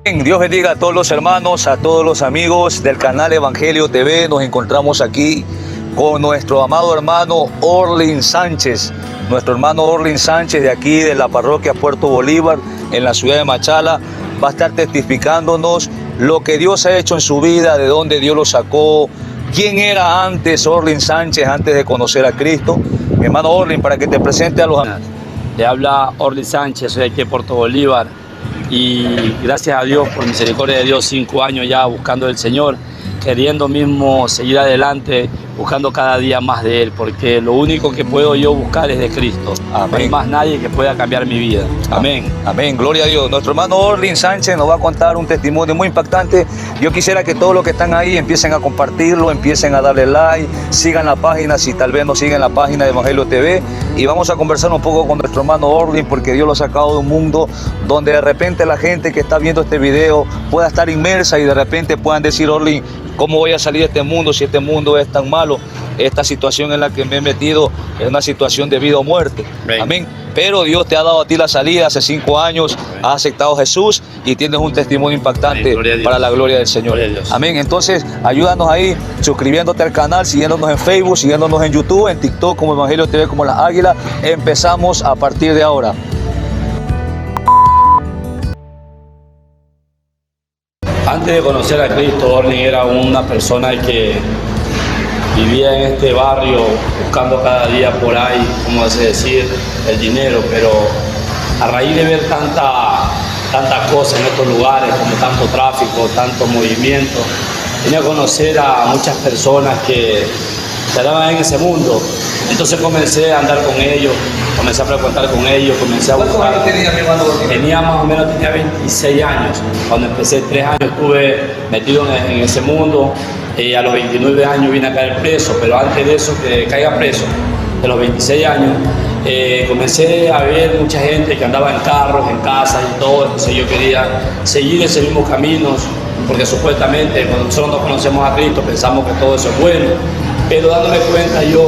Dios bendiga a todos los hermanos, a todos los amigos del canal Evangelio TV. Nos encontramos aquí con nuestro amado hermano Orlin Sánchez. Nuestro hermano Orlin Sánchez de aquí de la parroquia Puerto Bolívar en la ciudad de Machala va a estar testificándonos lo que Dios ha hecho en su vida, de dónde Dios lo sacó, quién era antes Orlin Sánchez antes de conocer a Cristo. Mi hermano Orlin, para que te presente a los amigos. Le habla Orlin Sánchez, soy aquí de Puerto Bolívar y gracias a Dios, por misericordia de Dios, 5 años ya buscando al Señor, queriendo mismo seguir adelante, buscando cada día más de Él, porque lo único que puedo yo buscar es de Cristo. Amén. No hay más nadie que pueda cambiar mi vida. Amén. Amén, gloria a Dios. Nuestro hermano Orlin Sánchez nos va a contar un testimonio muy impactante. Yo quisiera que todos los que están ahí empiecen a compartirlo, empiecen a darle like, sigan la página, si tal vez no siguen la página de Evangelio TV, y vamos a conversar un poco con nuestro hermano Orlin, porque Dios lo ha sacado de un mundo donde de repente la gente que está viendo este video pueda estar inmersa y de repente puedan decir: Orlin, ¿cómo voy a salir de este mundo si este mundo es tan malo? Esta situación en la que me he metido es una situación de vida o muerte. Amén. Pero Dios te ha dado a ti la salida. Hace 5 años has aceptado a Jesús y tienes un testimonio impactante para la gloria del Señor. Amén. Entonces, ayúdanos ahí suscribiéndote al canal, siguiéndonos en Facebook, siguiéndonos en YouTube, en TikTok como Evangelio TV, como Las Águilas. Empezamos a partir de ahora. Antes de conocer a Cristo, Orlin era una persona que vivía en este barrio buscando cada día por ahí, como hace decir, el dinero, pero a raíz de ver tanta cosa en estos lugares, como tanto tráfico, tanto movimiento, vine a conocer a muchas personas que estaban en ese mundo. Entonces comencé a andar con ellos, comencé a frecuentar con ellos, comencé a buscar. ¿Cuántos años tenía mi hermano? Tenía más o menos 26 años. Cuando empecé, 3 años estuve metido en ese mundo. A los 29 años vine a caer preso, pero antes de eso, que caiga preso, de los 26 años, comencé a ver mucha gente que andaba en carros, en casas y todo. Entonces yo quería seguir ese mismo camino, porque supuestamente cuando nosotros no conocemos a Cristo pensamos que todo eso es bueno, pero dándome cuenta yo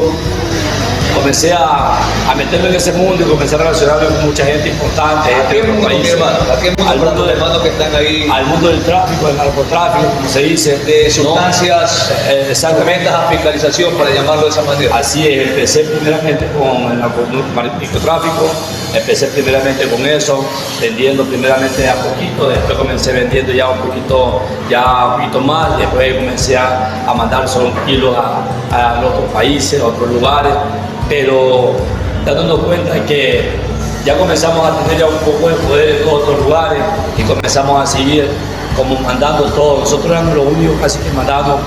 comencé a meterme en ese mundo y comencé a relacionarme con mucha gente importante. ¿A qué mundo, mi hermano? ¿A qué mundo, al mundo de hermanos que están ahí? Al mundo del tráfico, del narcotráfico, como se dice. De sustancias, exactamente, a fiscalización, para llamarlo de esa manera. Así es, empecé primeramente con el narcotráfico, empecé primeramente con eso, vendiendo primeramente a poquito, después comencé vendiendo ya un poquito más, después comencé a mandar solo kilos a otros países, a otros lugares, pero dándonos cuenta que ya comenzamos a tener ya un poco de poder en todos otros lugares y comenzamos a seguir como mandando todo. Nosotros éramos los únicos casi que mandábamos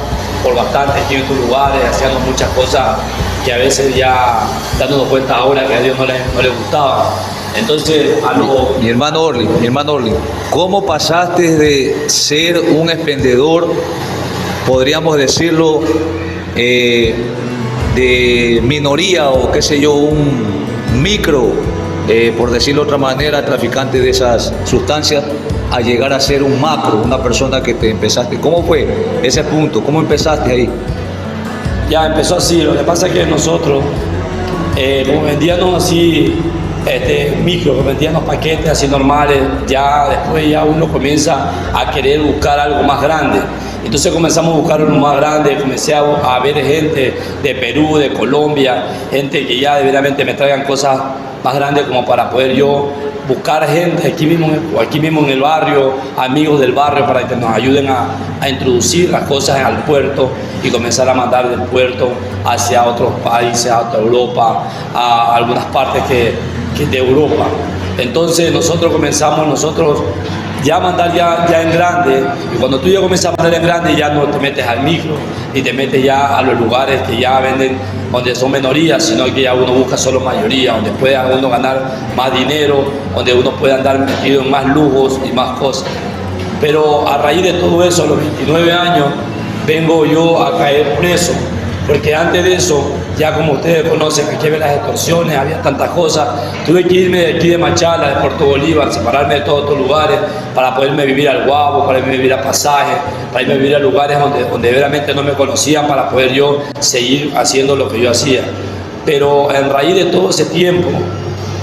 por bastante aquí en estos lugares, haciendo muchas cosas que a veces ya dándonos cuenta ahora que a Dios no le gustaba. Entonces, mi hermano Orlin, ¿cómo pasaste de ser un expendedor, podríamos decirlo, de minoría o qué sé yo, un micro, por decirlo de otra manera, traficante de esas sustancias, a llegar a ser un macro, una persona que te empezaste? ¿Cómo fue ese punto? ¿Cómo empezaste ahí? Ya empezó así. Lo que pasa es que nosotros, como vendíamos así, micro, que vendían los paquetes así normales, ya después ya uno comienza a querer buscar algo más grande. Entonces comenzamos a buscar uno más grande, comencé a ver gente de Perú, de Colombia, gente que ya verdaderamente me traigan cosas más grandes como para poder yo buscar gente aquí mismo en el barrio, amigos del barrio, para que nos ayuden a introducir las cosas al puerto y comenzar a mandar del puerto hacia otros países, a Europa, a algunas partes que de Europa. Entonces nosotros comenzamos ya a mandar ya en grande, y cuando tú ya comienzas a mandar en grande ya no te metes al micro y te metes ya a los lugares que ya venden, donde son minorías, sino que ya uno busca solo mayoría, donde pueda uno ganar más dinero, donde uno pueda andar metido en más lujos y más cosas. Pero a raíz de todo eso, a los 29 años, vengo yo a caer preso, porque antes de eso, ya como ustedes conocen, aquí había las extorsiones, había tantas cosas. Tuve que irme de aquí de Machala, de Puerto Bolívar, separarme de todos estos lugares para poderme vivir al Guabo, para irme vivir a Pasaje, para irme vivir a lugares donde verdaderamente no me conocían, para poder yo seguir haciendo lo que yo hacía. Pero en raíz de todo ese tiempo,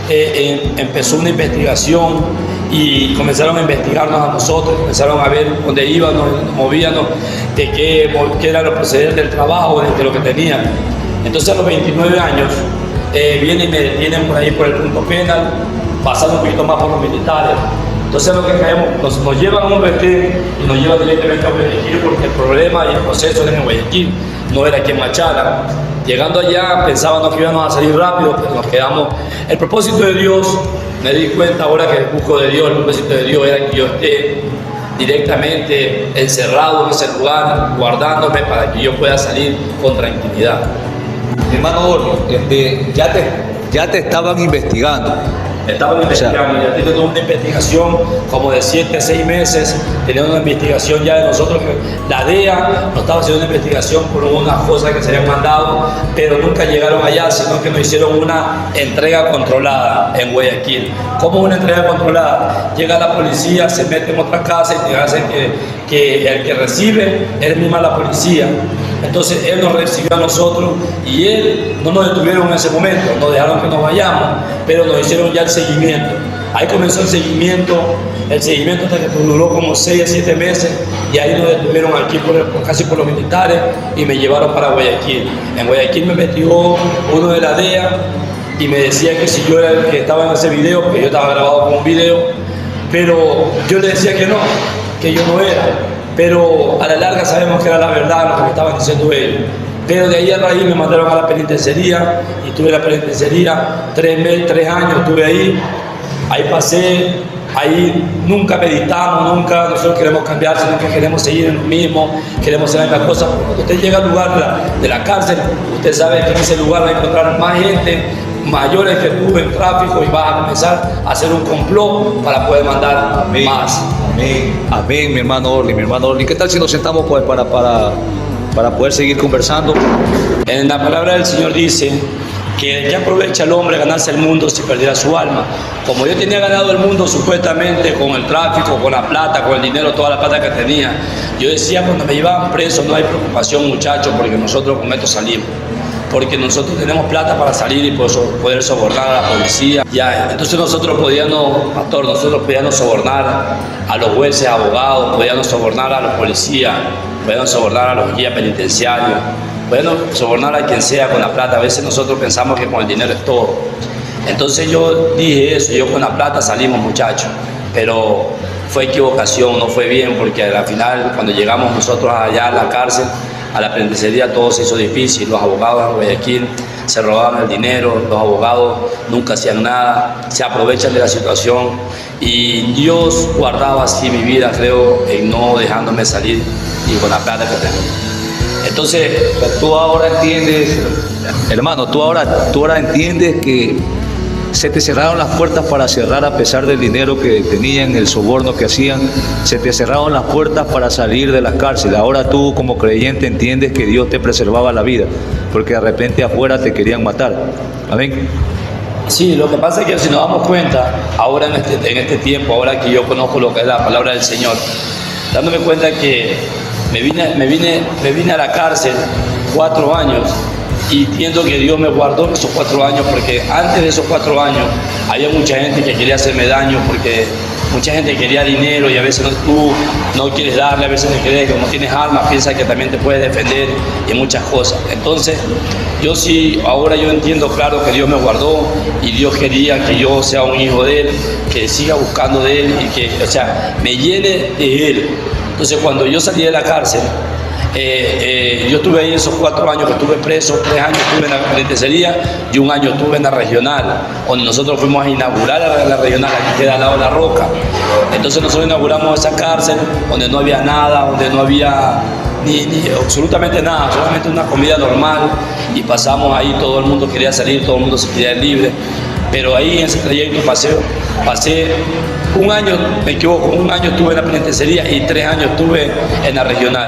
empezó una investigación y comenzaron a investigarnos a nosotros, comenzaron a ver dónde íbamos, nos movíamos, de qué eran los procederes del trabajo, de lo que tenían. Entonces a los 29 años vienen y me detienen por ahí por el punto penal, pasando un poquito más por los militares. Entonces lo que caemos, nos llevan a un retén y nos llevan directamente a Guayaquil, porque el problema y el proceso era en Guayaquil, no era aquí en Machala. Llegando allá pensábamos que íbamos a salir rápido, pero nos quedamos. El propósito de Dios, me di cuenta ahora que busco de Dios, el propósito de Dios era que yo esté directamente encerrado en ese lugar, guardándome para que yo pueda salir con tranquilidad. Hermano Orly, ya te estaban investigando. Estaban investigando, ya tiene una investigación como de 7 a 6 meses, tenía una investigación ya de nosotros, la DEA nos estaba haciendo una investigación por unas cosas que se habían mandado, pero nunca llegaron allá, sino que nos hicieron una entrega controlada en Guayaquil. ¿Cómo una entrega controlada? Llega la policía, se mete en otra casa y te hacen que el que recibe es misma la policía. Entonces él nos recibió a nosotros y él no nos detuvieron en ese momento, nos dejaron que nos vayamos, pero nos hicieron ya el seguimiento. Ahí comenzó el seguimiento hasta que duró como 6 a 7 meses y ahí nos detuvieron aquí casi por los militares y me llevaron para Guayaquil. En Guayaquil me metió uno de la DEA y me decía que si yo era el que estaba en ese video, porque yo estaba grabado con un video, pero yo le decía que yo no era. Pero a la larga sabemos que era la verdad lo que me estaban diciendo ellos. Pero de ahí a raíz me mandaron a la penitenciaría y estuve en la penitenciaría 3 años, estuve ahí pasé, ahí nunca meditamos, nunca nosotros queremos cambiar, sino que queremos seguir en lo mismo, queremos hacer las cosas. Cuando usted llega al lugar de la cárcel, usted sabe que en ese lugar va a encontrar más gente, mayores que tú en tráfico, y vas a comenzar a hacer un complot para poder mandar más. Amén, mi hermano Orly. ¿Qué tal si nos sentamos pues, para poder seguir conversando? En la palabra del Señor dice que ¿qué aprovecha el hombre ganarse el mundo si perdiera su alma? Como yo tenía ganado el mundo supuestamente con el tráfico, con la plata, con el dinero, toda la plata que tenía, yo decía, cuando me llevaban preso no hay preocupación, muchachos, porque nosotros con esto salimos. Porque nosotros tenemos plata para salir y poder sobornar a la policía. Ya, entonces nosotros podíamos sobornar a los jueces, abogados, podíamos sobornar a los policías, podíamos sobornar a los guías penitenciarios, podíamos sobornar a quien sea con la plata. A veces nosotros pensamos que con el dinero es todo. Entonces yo dije eso, yo con la plata salimos, muchachos, pero fue equivocación, no fue bien, porque al final cuando llegamos nosotros allá a la cárcel, a la penitenciaría, todo se hizo difícil. Los abogados en Guayaquil se robaban el dinero, los abogados nunca hacían nada, se aprovechan de la situación, y Dios guardaba así mi vida, creo, en no dejándome salir y con la plata que tengo. Entonces, Tú ahora entiendes, hermano, tú ahora entiendes que se te cerraron las puertas para cerrar a pesar del dinero que tenían, el soborno que hacían, se te cerraron las puertas para salir de la cárcel. Ahora tú como creyente entiendes que Dios te preservaba la vida, porque de repente afuera te querían matar. Amén. sí, lo que pasa es que si nos damos cuenta, ahora en este tiempo, ahora que yo conozco lo que es la palabra del Señor, dándome cuenta que me vine a la cárcel 4 años, y entiendo que Dios me guardó en esos 4 años, porque antes de esos 4 años había mucha gente que quería hacerme daño, porque mucha gente quería dinero y a veces tú no quieres darle, a veces no quieres, como no tienes armas, piensas que también te puedes defender y muchas cosas. Entonces, yo sí, ahora yo entiendo claro que Dios me guardó y Dios quería que yo sea un hijo de Él, que siga buscando de Él y que, me llene de Él. Entonces, cuando yo salí de la cárcel, yo estuve ahí esos 4 años que estuve preso, 3 años estuve en la penitenciaría y 1 año estuve en la regional, donde nosotros fuimos a inaugurar la regional, aquí queda al lado de La Roca. Entonces nosotros inauguramos esa cárcel donde no había nada, donde no había ni absolutamente nada, solamente una comida normal, y pasamos ahí, todo el mundo quería salir, todo el mundo se quería ir libre. Pero ahí en ese trayecto pasé 1 año, me equivoco, 1 año estuve en la penitenciaría y 3 años estuve en la regional,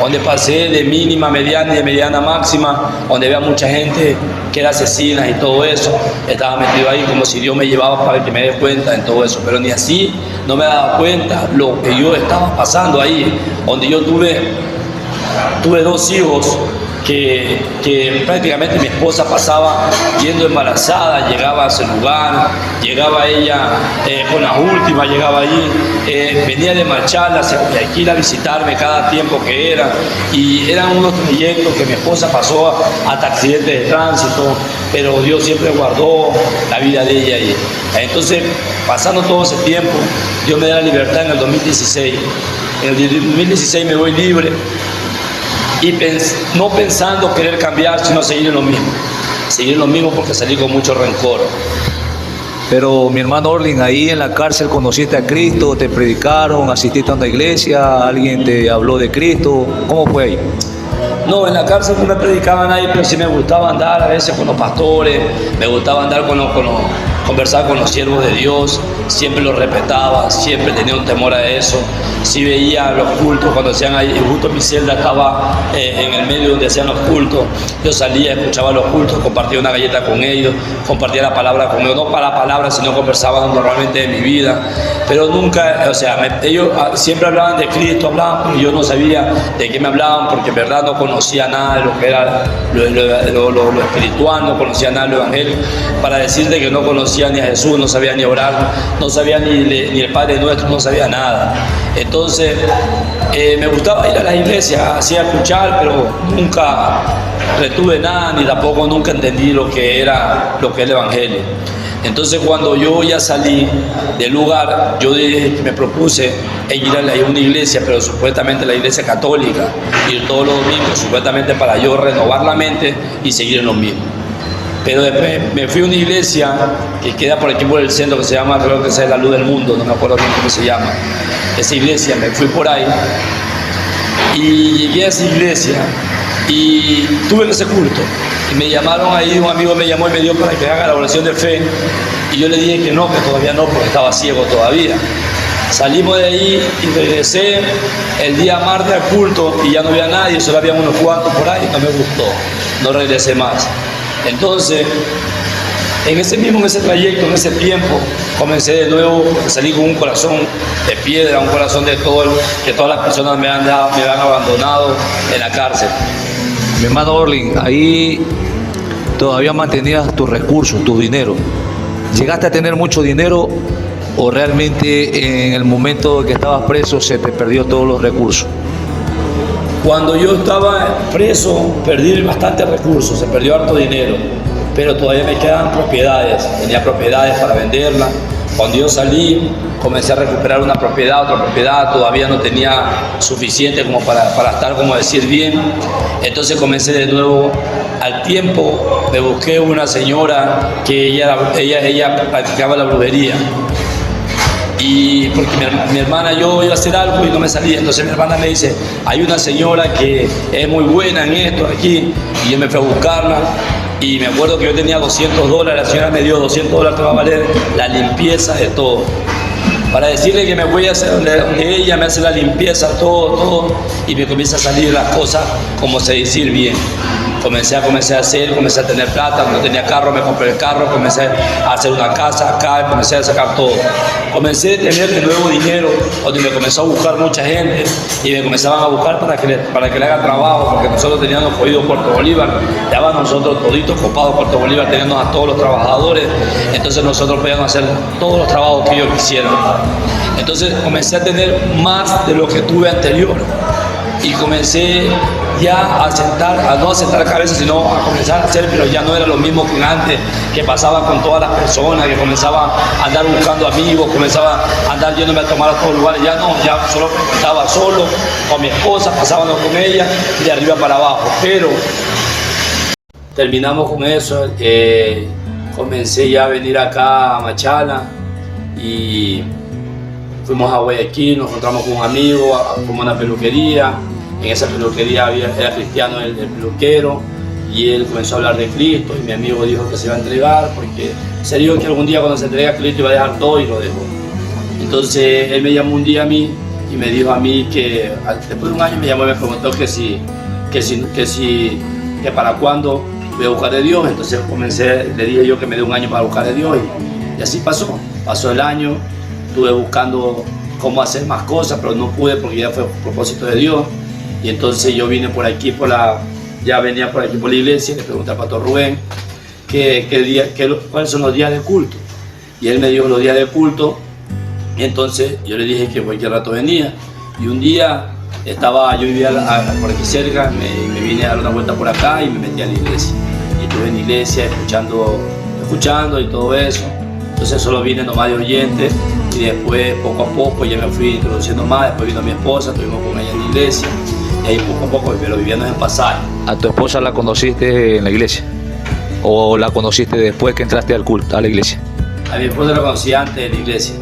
donde pasé de mínima a mediana y de mediana a máxima, donde había mucha gente que era asesina y todo eso. Estaba metido ahí como si Dios me llevaba para que me dé cuenta en todo eso, pero ni así no me daba cuenta lo que yo estaba pasando ahí, donde yo tuve 2 hijos que prácticamente mi esposa pasaba yendo embarazada, llegaba a ese lugar, llegaba ella con las últimas, llegaba allí, venía de Machala hacia Guayaquil a visitarme cada tiempo que era, y eran unos trayectos que mi esposa pasó hasta accidentes de tránsito, pero Dios siempre guardó la vida de ella ahí. Entonces, pasando todo ese tiempo, Dios me da la libertad en el 2016. En el 2016 me voy libre y no pensando querer cambiar, sino seguir en lo mismo. Seguir en lo mismo porque salí con mucho rencor. Pero mi hermano Orlin, ahí en la cárcel conociste a Cristo, te predicaron, asististe a una iglesia, alguien te habló de Cristo, ¿cómo fue ahí? No, en la cárcel no me predicaba nadie, pero sí me gustaba andar a veces con los pastores, me gustaba andar conversar con los siervos de Dios, siempre los respetaba, siempre tenía un temor a eso. Sí veía los cultos cuando hacían ahí, justo mi celda estaba en el medio donde hacían los cultos, yo salía, escuchaba los cultos, compartía una galleta con ellos, compartía la palabra con ellos, no para la palabra, sino conversaban normalmente de mi vida, pero nunca, o sea, ellos siempre hablaban de Cristo, hablaban, pero yo no sabía de qué me hablaban, porque en verdad no conocía nada de lo que era lo espiritual, no conocía nada del evangelio, para decirte que no conocía ni a Jesús, no sabía ni orar, no sabía ni el Padre Nuestro, no sabía nada. Entonces me gustaba ir a las iglesias, hacía escuchar, pero nunca retuve nada, ni tampoco nunca entendí lo que era el evangelio. Entonces cuando yo ya salí del lugar, yo me propuse ir a una iglesia, pero supuestamente la iglesia católica, ir todos los domingos, supuestamente para yo renovar la mente y seguir en lo mismo. Pero después me fui a una iglesia que queda por aquí por el centro, que se llama, creo que es la Luz del Mundo, no me acuerdo bien cómo se llama. Esa iglesia, me fui por ahí y llegué a esa iglesia y tuve ese culto. Y me llamaron ahí, un amigo me llamó y me dio para que haga la oración de fe. Y yo le dije que no, que todavía no, porque estaba ciego todavía. Salimos de ahí y regresé el día martes al culto y ya no había nadie, solo había unos cuantos por ahí, no me gustó, no regresé más. Entonces, en ese trayecto, en ese tiempo, comencé de nuevo, salí con un corazón de piedra, un corazón que todas las personas me han abandonado en la cárcel. Mi hermano Orlin, ahí todavía mantenías tus recursos, tu dinero. ¿Llegaste a tener mucho dinero o realmente en el momento que estabas preso se te perdió todos los recursos? Cuando yo estaba preso, perdí bastantes recursos, se perdió harto dinero, pero todavía me quedaban propiedades, tenía propiedades para venderlas. Cuando yo salí, comencé a recuperar una propiedad, otra propiedad, todavía no tenía suficiente como para estar, como decir, bien. Entonces comencé de nuevo. Al tiempo me busqué una señora que ella practicaba la brujería. Y porque mi hermana, yo iba a hacer algo y no me salía, entonces mi hermana me dice, hay una señora que es muy buena en esto, aquí, y yo me fui a buscarla, y me acuerdo que yo tenía $200, la señora me dio $200 que va a valer la limpieza de todo, para decirle que me voy a hacer donde ella me hace la limpieza, todo, y me comienza a salir las cosas como se decir bien. Comencé a tener plata, no tenía carro, me compré el carro, comencé a hacer una casa acá, comencé a sacar todo. Comencé a tener de nuevo dinero, donde me comenzó a buscar mucha gente y me comenzaban a buscar para que le haga trabajo, porque nosotros teníamos cogido Puerto Bolívar, ya nosotros toditos copados Puerto Bolívar, teníamos a todos los trabajadores, entonces nosotros podíamos hacer todos los trabajos que ellos quisieran. Entonces comencé a tener más de lo que tuve anterior y comencé ya a no sentar cabeza, sino a comenzar a hacer, pero ya no era lo mismo que antes, que pasaba con todas las personas, que comenzaba a andar buscando amigos, comenzaba a andar yéndome a tomar a todos lugares, ya no, ya solo estaba solo con mi esposa, pasábamos con ella de arriba para abajo, pero terminamos con eso, comencé ya a venir acá a Machala y fuimos a Guayaquil, nos encontramos con un amigo, fuimos a una peluquería. En esa peluquería era cristiano el peluquero y él comenzó a hablar de Cristo y mi amigo dijo que se iba a entregar porque se dijo que algún día cuando se entrega a Cristo iba a dejar todo y lo dejó. Entonces él me llamó un día a mí y me dijo a mí que después de un año me llamó y me preguntó que para cuándo voy a buscar de Dios. Entonces le dije yo que me dé un año para buscar de Dios y así pasó el año, estuve buscando cómo hacer más cosas pero no pude porque ya fue a propósito de Dios. Y entonces yo vine por aquí, por ya venía por aquí por la iglesia, le pregunté al pastor Rubén cuáles son los días de culto. Y él me dijo los días de culto, y entonces yo le dije que cualquier rato venía. Y un día yo vivía por aquí cerca, me vine a dar una vuelta por acá y me metí a la iglesia. Y estuve en la iglesia escuchando y todo eso. Entonces solo vine nomás de oyente y después poco a poco ya me fui introduciendo más. Después vino mi esposa, estuvimos con ella en la iglesia y ahí poco a poco, pero viviendo en Pasaje. ¿A tu esposa la conociste en la iglesia? ¿O la conociste después que entraste al culto, a la iglesia? A mi esposa la conocí antes de la iglesia.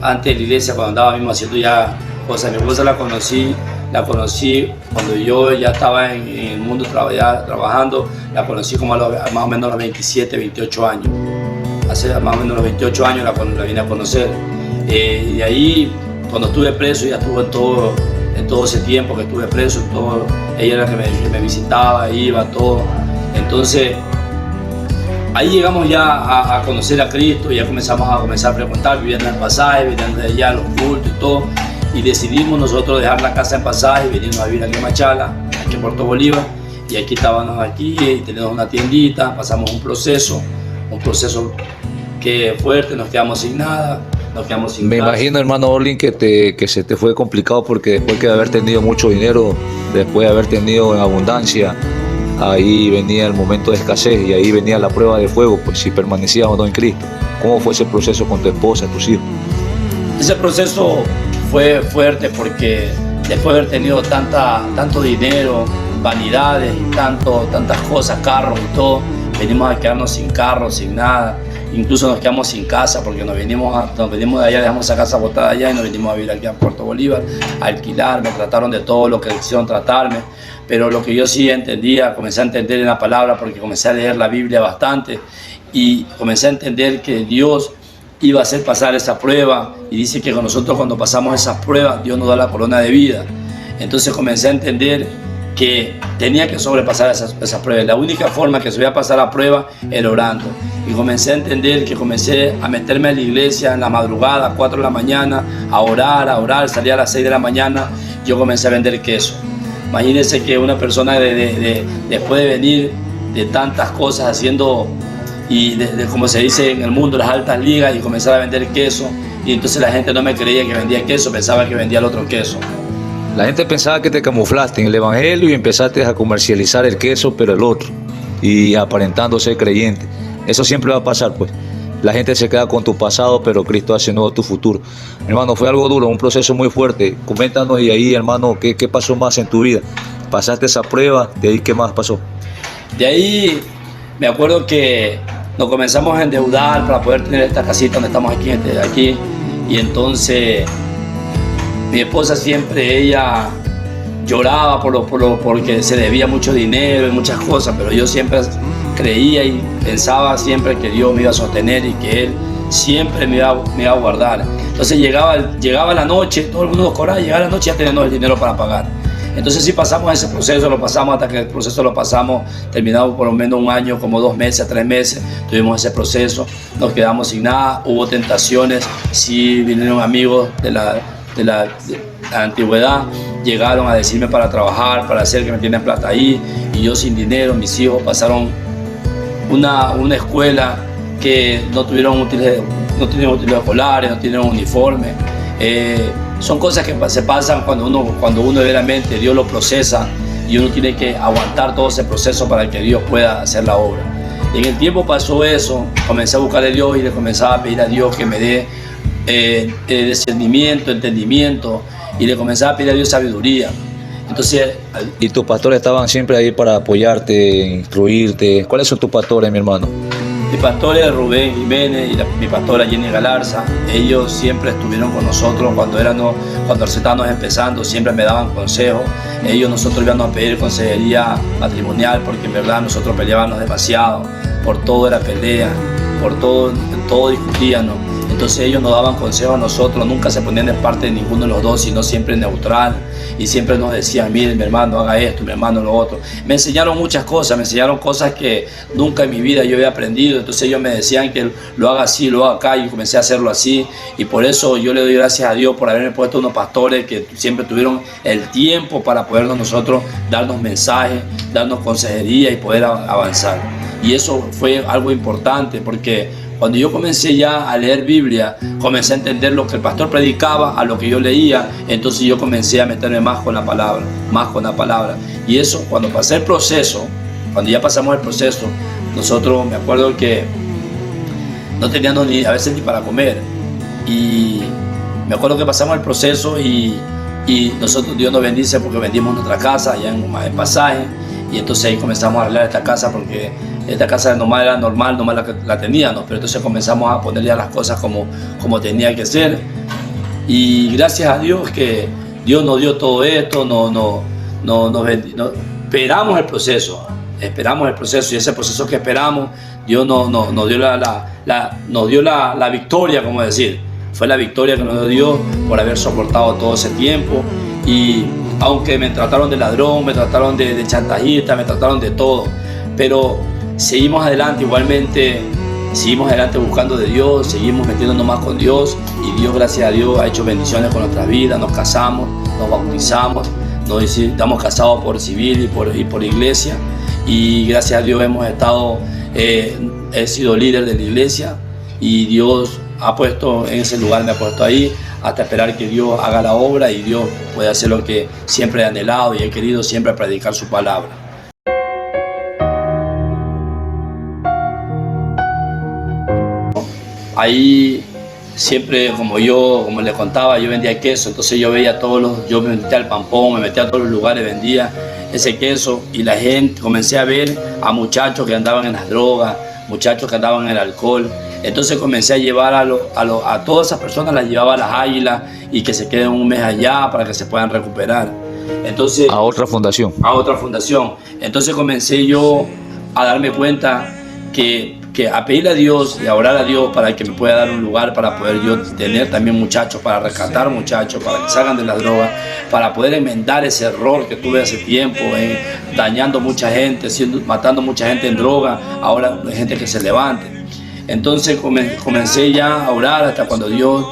Antes de la iglesia, cuando andaba mismo haciendo ya cosas. Mi esposa la conocí cuando yo ya estaba en el mundo trabajando. La conocí como más o menos a los 27, 28 años. Hace más o menos los 28 años la vine a conocer. Y ahí, cuando estuve preso, ya estuve en todo ese tiempo que estuve preso, ella era la que me visitaba, iba, todo. Entonces, ahí llegamos ya a conocer a Cristo, ya comenzamos a frecuentar, viviendo en el Pasaje, viviendo allá los cultos y todo. Y decidimos nosotros dejar la casa en Pasaje, venirnos a vivir aquí en Machala, aquí en Puerto Bolívar. Y aquí estábamos y tenemos una tiendita, pasamos un proceso que fuerte, nos quedamos sin nada, Me imagino, hermano Orlin, que se te fue complicado porque después de haber tenido mucho dinero, después de haber tenido en abundancia, ahí venía el momento de escasez y ahí venía la prueba de fuego, pues si permanecías o no en Cristo. ¿Cómo fue ese proceso con tu esposa, tus hijos? Ese proceso fue fuerte porque después de haber tenido tanto dinero, vanidades y tantas cosas, carros y todo, venimos a quedarnos sin carro, sin nada. Incluso nos quedamos sin casa porque nos venimos de allá, dejamos esa casa botada allá y nos venimos a vivir aquí a Puerto Bolívar, a alquilar. Me trataron de todo lo que quisieron tratarme, pero lo que yo sí entendía, comencé a entender en la palabra porque comencé a leer la Biblia bastante y comencé a entender que Dios iba a hacer pasar esa prueba y dice que nosotros cuando pasamos esas pruebas, Dios nos da la corona de vida. Entonces comencé a entender que tenía que sobrepasar esas pruebas. La única forma que se iba a pasar la prueba era orando. Y comencé a entender que comencé a meterme a la iglesia en la madrugada, a 4 de la mañana, a orar, salía a las 6 de la mañana, yo comencé a vender queso. Imagínense que una persona después de venir de tantas cosas haciendo, y como se dice en el mundo, las altas ligas, y comenzar a vender queso, y entonces la gente no me creía que vendía queso, pensaba que vendía el otro queso. La gente pensaba que te camuflaste en el evangelio y empezaste a comercializar el queso, pero el otro, y aparentando ser creyente. Eso siempre va a pasar, pues. La gente se queda con tu pasado, pero Cristo hace nuevo tu futuro. Hermano, fue algo duro, un proceso muy fuerte. Coméntanos y ahí, hermano, ¿qué pasó más en tu vida? ¿Pasaste esa prueba? ¿De ahí qué más pasó? De ahí me acuerdo que nos comenzamos a endeudar para poder tener esta casita donde estamos aquí. Y entonces mi esposa siempre, ella lloraba porque se debía mucho dinero y muchas cosas, pero yo siempre creía y pensaba siempre que Dios me iba a sostener y que Él siempre me iba a guardar. Entonces llegaba la noche, todo el mundo nos cobraba, llegaba la noche ya teníamos el dinero para pagar. Entonces sí pasamos ese proceso, lo pasamos hasta que el proceso lo pasamos, terminamos por lo menos un año, como 2 meses, 3 meses, tuvimos ese proceso, nos quedamos sin nada, hubo tentaciones, sí vinieron amigos de la antigüedad, llegaron a decirme para trabajar, para hacer que me tienen plata ahí, y yo sin dinero. Mis hijos pasaron una escuela que no tuvieron útiles escolares, no tuvieron uniforme. Son cosas que se pasan cuando uno verdaderamente Dios lo procesa y uno tiene que aguantar todo ese proceso para que Dios pueda hacer la obra. Y en el tiempo pasó eso, comencé a buscar a Dios y le comenzaba a pedir a Dios que me dé discernimiento, entendimiento, y le comenzaba a pedir a Dios sabiduría. Entonces, ¿y tus pastores estaban siempre ahí para apoyarte, instruirte? ¿Cuáles son tus pastores, mi hermano? Mi pastor es Rubén Jiménez y mi pastora Jenny Galarza. Ellos siempre estuvieron con nosotros cuando estábamos empezando, siempre me daban consejos. Nosotros íbamos a pedir consejería matrimonial porque en verdad nosotros peleábamos demasiado, por todo era pelea, por todo discutíamos. Entonces ellos nos daban consejos a nosotros, nunca se ponían de parte de ninguno de los dos, sino siempre neutral, y siempre nos decían, miren, mi hermano, haga esto, mi hermano, lo otro. Me enseñaron muchas cosas, me enseñaron cosas que nunca en mi vida yo había aprendido. Entonces ellos me decían que lo haga así, lo haga acá, y comencé a hacerlo así. Y por eso yo le doy gracias a Dios por haberme puesto unos pastores que siempre tuvieron el tiempo para podernos nosotros darnos mensajes, darnos consejería y poder avanzar. Y eso fue algo importante, porque cuando yo comencé ya a leer Biblia, comencé a entender lo que el pastor predicaba, a lo que yo leía. Entonces yo comencé a meterme más con la palabra, más con la palabra. Y eso, cuando pasé el proceso, cuando ya pasamos el proceso, nosotros, me acuerdo que no teníamos a veces ni para comer. Y me acuerdo que pasamos el proceso y nosotros, Dios nos bendice porque vendimos nuestra casa allá en Pasaje. Y entonces ahí comenzamos a arreglar esta casa, porque esta casa nomás era normal, nomás la teníamos, pero entonces comenzamos a poner ya las cosas como tenía que ser. Y gracias a Dios que Dios nos dio todo esto, esperamos el proceso, y ese proceso que esperamos, Dios nos dio la victoria, como decir, fue la victoria que nos dio por haber soportado todo ese tiempo. Y aunque me trataron de ladrón, me trataron de chantajista, me trataron de todo, pero seguimos adelante igualmente, seguimos adelante buscando de Dios, seguimos metiéndonos más con Dios, y Dios, gracias a Dios, ha hecho bendiciones con nuestras vidas. Nos casamos, nos bautizamos, estamos casados por civil y por iglesia, y gracias a Dios he sido líder de la iglesia, y Dios ha puesto en ese lugar, me ha puesto ahí, hasta esperar que Dios haga la obra y Dios pueda hacer lo que siempre he anhelado y he querido, siempre predicar su palabra. Ahí siempre, como les contaba, yo vendía queso, entonces yo veía yo me metía al Pampón, me metía a todos los lugares, vendía ese queso, y la gente, comencé a ver a muchachos que andaban en las drogas, muchachos que andaban en el alcohol. Entonces comencé a llevar a todas esas personas, las llevaba a las Águilas, y que se queden un mes allá para que se puedan recuperar. Entonces, A otra fundación. Entonces comencé yo a darme cuenta que a pedirle a Dios y a orar a Dios para que me pueda dar un lugar para poder yo tener también muchachos, para rescatar muchachos, para que salgan de las drogas, para poder enmendar ese error que tuve hace tiempo, dañando mucha gente, matando mucha gente en droga. Ahora hay gente que se levante. Entonces comencé ya a orar hasta cuando Dios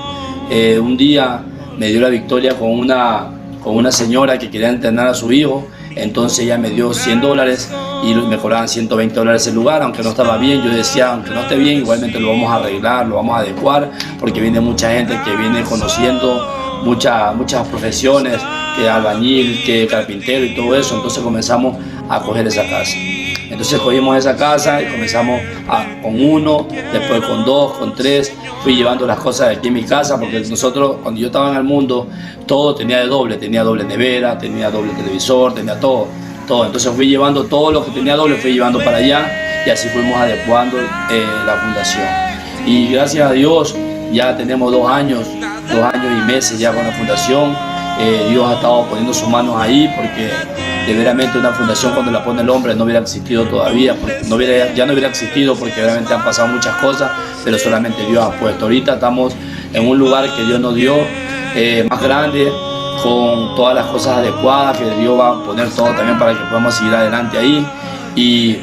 un día me dio la victoria con una señora que quería entrenar a su hijo. Entonces ella me dio $100 y me cobraban $120 el lugar, aunque no estaba bien. Yo decía, aunque no esté bien, igualmente lo vamos a arreglar, lo vamos a adecuar, porque viene mucha gente que viene conociendo muchas profesiones, que albañil, que carpintero y todo eso. Entonces comenzamos a coger esa casa. Entonces cogimos esa casa y comenzamos con uno, después con dos, con tres. Fui llevando las cosas de aquí en mi casa, porque nosotros, cuando yo estaba en el mundo, todo tenía doble nevera, tenía doble televisor, tenía todo. Entonces fui llevando todo lo que tenía doble, fui llevando para allá, y así fuimos adecuando la fundación. Y gracias a Dios ya tenemos 2 años y meses ya con la fundación. Dios ha estado poniendo sus manos ahí, porque de veramente una fundación, cuando la pone el hombre, no hubiera existido todavía, ya no hubiera existido, porque realmente han pasado muchas cosas, pero solamente Dios ha puesto. Ahorita estamos en un lugar que Dios nos dio, más grande, con todas las cosas adecuadas, que Dios va a poner todo también para que podamos seguir adelante ahí. Y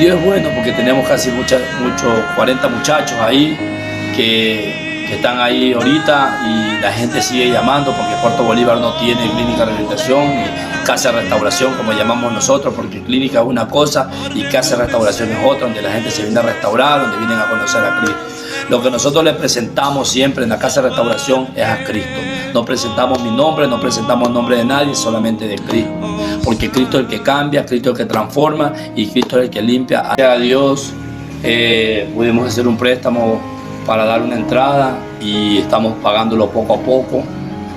Dios es bueno, porque tenemos casi 40 muchachos ahí que están ahí ahorita, y la gente sigue llamando, porque Puerto Bolívar no tiene clínica de rehabilitación ni casa de restauración, como llamamos nosotros, porque clínica es una cosa y casa de restauración es otra, donde la gente se viene a restaurar, donde vienen a conocer a Cristo. Lo que nosotros les presentamos siempre en la casa de restauración es a Cristo. No presentamos mi nombre, no presentamos el nombre de nadie, solamente de Cristo, porque Cristo es el que cambia, Cristo es el que transforma, y Cristo es el que limpia. Gracias a Dios pudimos hacer un préstamo para dar una entrada, y estamos pagándolo poco a poco,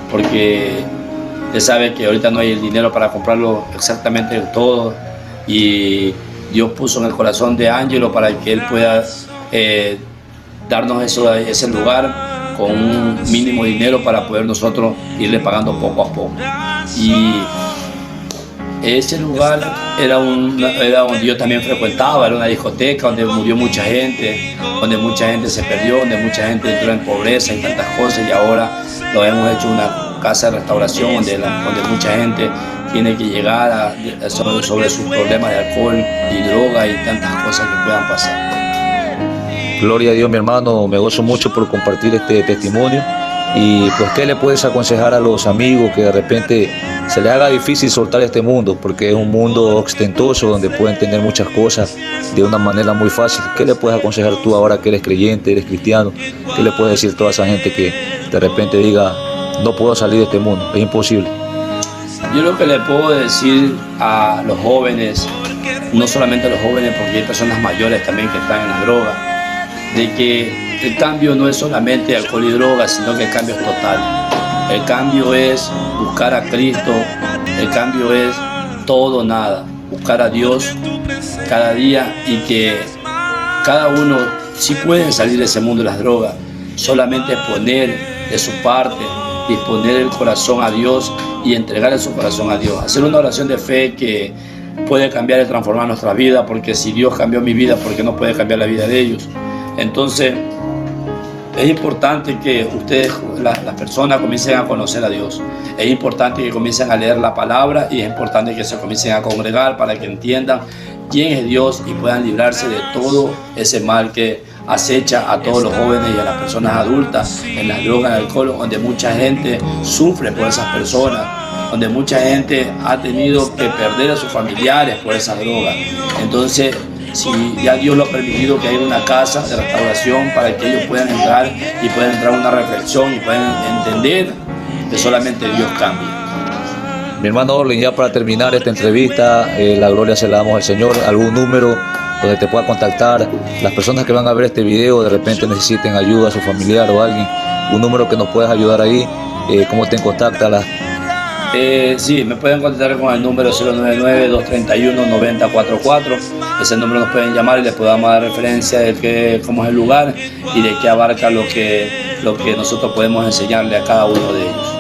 porque usted sabe que ahorita no hay el dinero para comprarlo exactamente todo, y Dios puso en el corazón de Ángelo para que él pueda darnos ese lugar con un mínimo dinero para poder nosotros irle pagando poco a poco. Ese lugar era donde yo también frecuentaba, era una discoteca donde murió mucha gente, donde mucha gente se perdió, donde mucha gente entró en pobreza y tantas cosas, y ahora lo hemos hecho una casa de restauración donde mucha gente tiene que llegar sobre sus problemas de alcohol y droga y tantas cosas que puedan pasar. Gloria a Dios, mi hermano, me gozo mucho por compartir este testimonio. Y pues, ¿qué le puedes aconsejar a los amigos que de repente se les haga difícil soltar este mundo? Porque es un mundo ostentoso donde pueden tener muchas cosas de una manera muy fácil. ¿Qué le puedes aconsejar tú ahora que eres creyente, eres cristiano? ¿Qué le puedes decir a toda esa gente que de repente diga, no puedo salir de este mundo, es imposible? Yo lo que le puedo decir a los jóvenes, no solamente a los jóvenes, porque hay personas mayores también que están en la droga, de que el cambio no es solamente alcohol y drogas, sino que el cambio es total. El cambio es buscar a Cristo, el cambio es todo o nada, buscar a Dios cada día, y que cada uno, si pueden salir de ese mundo de las drogas, solamente poner de su parte, disponer el corazón a Dios y entregarle su corazón a Dios. Hacer una oración de fe que puede cambiar y transformar nuestra vida, porque si Dios cambió mi vida, ¿por qué no puede cambiar la vida de ellos? Entonces, es importante que ustedes, las personas, comiencen a conocer a Dios. Es importante que comiencen a leer la palabra, y es importante que se comiencen a congregar para que entiendan quién es Dios y puedan librarse de todo ese mal que acecha a todos los jóvenes y a las personas adultas en las drogas, en el alcohol, donde mucha gente sufre por esas personas, donde mucha gente ha tenido que perder a sus familiares por esas drogas. Entonces, si ya Dios lo ha permitido, que haya una casa de restauración para que ellos puedan entrar y puedan entrar a una reflexión y puedan entender que solamente Dios cambia. Mi hermano Orlin, ya para terminar esta entrevista, la gloria se la damos al Señor. ¿Algún número donde te pueda contactar? Las personas que van a ver este video de repente necesiten ayuda a su familiar o alguien, un número que nos puedas ayudar ahí. ¿Cómo te contactas? Sí, me pueden contactar con el número 099-231-9044. Ese número nos pueden llamar y les podamos dar referencia de cómo es el lugar y de qué abarca lo que nosotros podemos enseñarle a cada uno de ellos.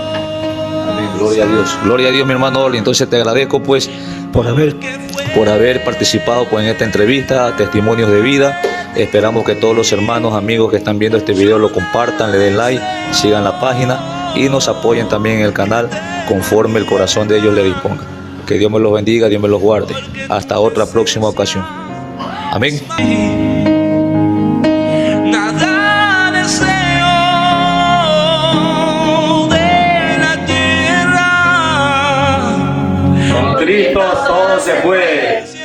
Amén, gloria a Dios. Gloria a Dios, mi hermano Orlin. Entonces te agradezco pues por haber participado pues, en esta entrevista, testimonios de vida. Esperamos que todos los hermanos, amigos que están viendo este video lo compartan, le den like, sigan la página y nos apoyen también en el canal conforme el corazón de ellos le disponga. Que Dios me los bendiga, Dios me los guarde. Hasta otra próxima ocasión. Amén. Nada deseo de la tierra. Con Cristo todo se puede.